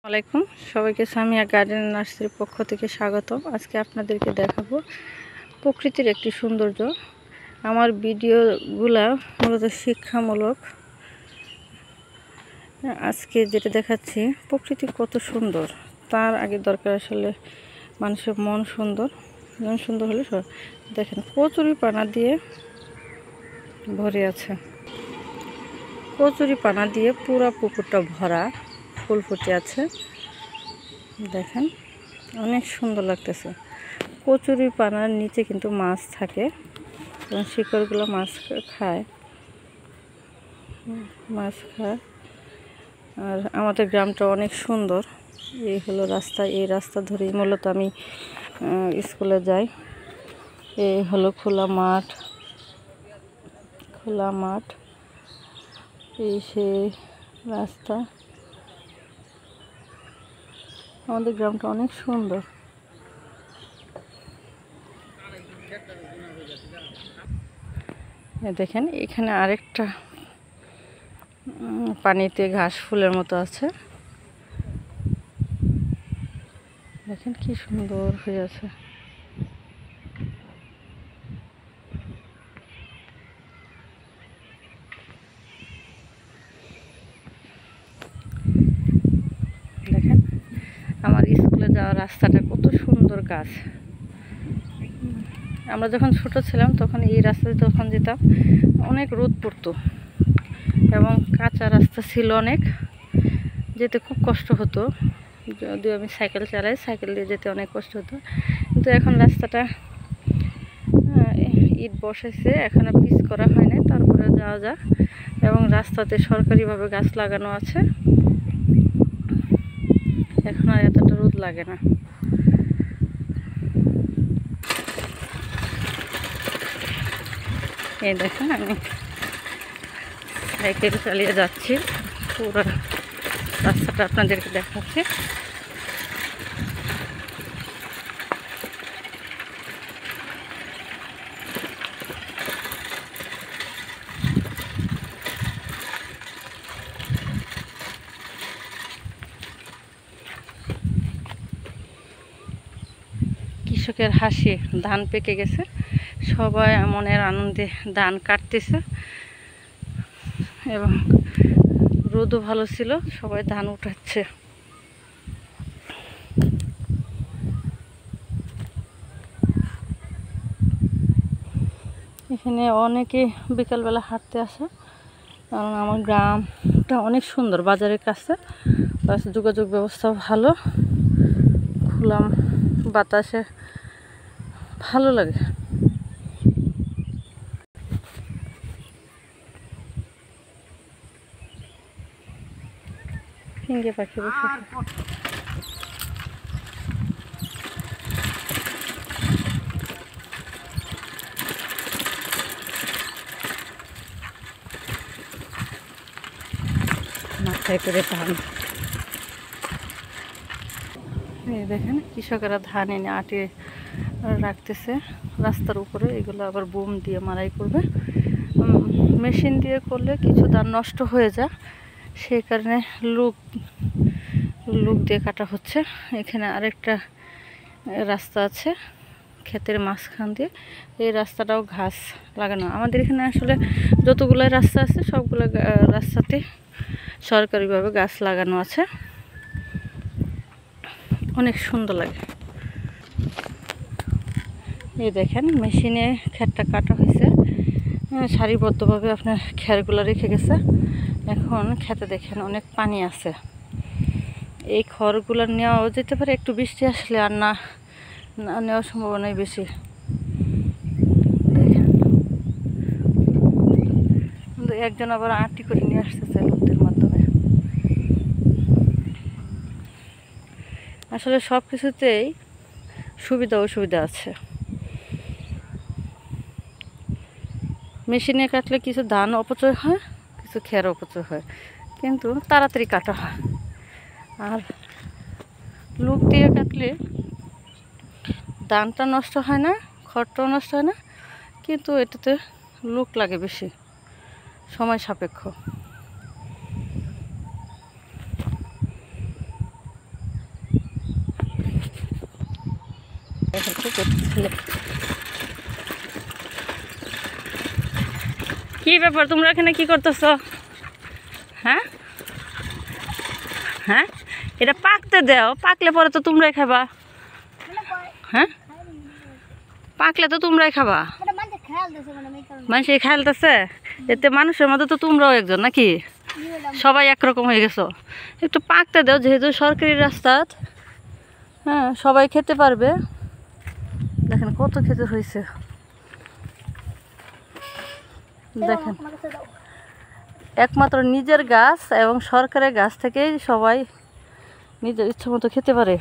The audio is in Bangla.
আলাইকুম সবাইকে সামিয়া গার্ডেন নার্সারির পক্ষ থেকে স্বাগতম। আজকে আপনাদেরকে দেখাবো প্রকৃতির একটি সৌন্দর্য। আমার ভিডিওগুলা মূলত শিক্ষামূলক। আজকে যেটা দেখাচ্ছি প্রকৃতি কত সুন্দর, তার আগে দরকার আসলে মানুষের মন সুন্দর হলে দেখেন কচুরি পানা দিয়ে ভরে আছে। কচুরি পানা দিয়ে পুরা পুকুরটা ভরা, ফুল ফুটে আছে। দেখেন অনেক সুন্দর লাগতেছে। কচুরি পানার নিচে কিন্তু মাছ থাকে এবং শিকড়গুলো মাছ খায়। আর আমাদের গ্রামটা অনেক সুন্দর। এই হলো রাস্তা, এই রাস্তা ধরেই মূলত আমি স্কুলে যাই। এই হলো খোলা মাঠ, এই সেই রাস্তা। আমাদের গ্রামটা অনেক সুন্দর। দেখেন এখানে আরেকটা পানিতে ঘাস ফুলের মতো আছে। দেখেন কি সুন্দর হয়ে আছে। দেখেন আমার স্কুলে যাওয়ার রাস্তাটা কত সুন্দর। গাছ, আমরা যখন ছোট ছিলাম তখন এই রাস্তাতে যখন যেতাম অনেক রোদ পড়তো এবং কাঁচা রাস্তা ছিল, অনেক যেতে খুব কষ্ট হতো। যদিও আমি সাইকেল চালাই, সাইকেল দিয়ে যেতে অনেক কষ্ট হতো। কিন্তু এখন রাস্তাটা ইট বসাইছে, এখনো পিচ করা হয় না, তারপরে যাওয়া যায়। এবং রাস্তাতে সরকারিভাবে গাছ লাগানো আছে, এখন আর এতটা রোদ লাগে না। এই দেখেন আমি সাইকেল চালিয়ে যাচ্ছি, পুরো রাস্তাটা আপনাদেরকে দেখাচ্ছি। কৃষকের হাসি, ধান পেকে গেছে, সবাই মনের আনন্দে ধান কাটতেছে এবং রোদও ভালো ছিল, সবাই ধান উঠাচ্ছে। এখানে অনেকে বিকালবেলা হাঁটতে আসে, কারণ আমার গ্রামটা অনেক সুন্দর, বাজারের কাছে, প্লাস যোগাযোগ ব্যবস্থা ভালো, খোলা বাতাসে ভালো লাগে। ফিঙ্গে পাখি বসে মাথায় করে ধান। এই দেখেন কৃষকেরা ধান এনে আটে রাখতেছে রাস্তার উপরে। এগুলো আবার বুম দিয়ে মারাই করবে। মেশিন দিয়ে করলে কিছু ধান নষ্ট হয়ে যায়, সেই কারণে লুক দিয়ে কাটা হচ্ছে। এখানে আরেকটা রাস্তা আছে ক্ষেতের মাঝখান দিয়ে, এই রাস্তাটাও ঘাস লাগানো। আমাদের এখানে আসলে যতগুলো রাস্তা আছে সবগুলো রাস্তাতে সরকারিভাবে গাছ লাগানো আছে, অনেক সুন্দর লাগে। এই দেখেন মেশিনে ক্ষেতটা কাটা হয়েছে, সারিবদ্ধভাবে আপনার খেরগুলো রেখে গেছে। এখন খেতে দেখেন অনেক পানি আছে। এই খড়গুলো নেওয়াও যেতে পারে, একটু বৃষ্টি আসলে, আর না নেওয়ার সম্ভাবনাই বেশি। দেখেন একজন আবার আঁটি করে নিয়ে আসতেছে লোকদের মাধ্যমে। আসলে সব কিছুতেই সুবিধা অসুবিধা আছে। মেশিনে কাটলে কিছু ধান অপচয় হয়, কিছু খের অপচয় হয়, কিন্তু তাড়াতাড়ি কাটা হয়। আর লুক দিয়ে কাটলে ধানটা নষ্ট হয় না, খড়টাও নষ্ট হয় না, কিন্তু এটাতে লুক লাগে বেশি, সময় সাপেক্ষ। করতেছিল। কি ব্যাপার, তোমরা এখানে কি করতেছো? হ্যাঁ হ্যাঁ, এটা পাকতে দাও, পাকলে পরে তো তোমরাই খাবা। হ্যাঁ, পাকলে তো তোমরাই খাবা। মানুষ খেলতেছে, এতে মানুষের মধ্যে তো তোমরাও একজন নাকি? সবাই একরকম হয়ে গেছো। একটু পাকতে দাও, যেহেতু সরকারি রাস্তা। হ্যাঁ, সবাই খেতে পারবে। দেখেন কত খেতে হয়েছে, দেখেন একমাত্র নিজের গাছ এবং সরকারের গাছ থেকেই সবাই নিজের ইচ্ছা মতো খেতে পারে।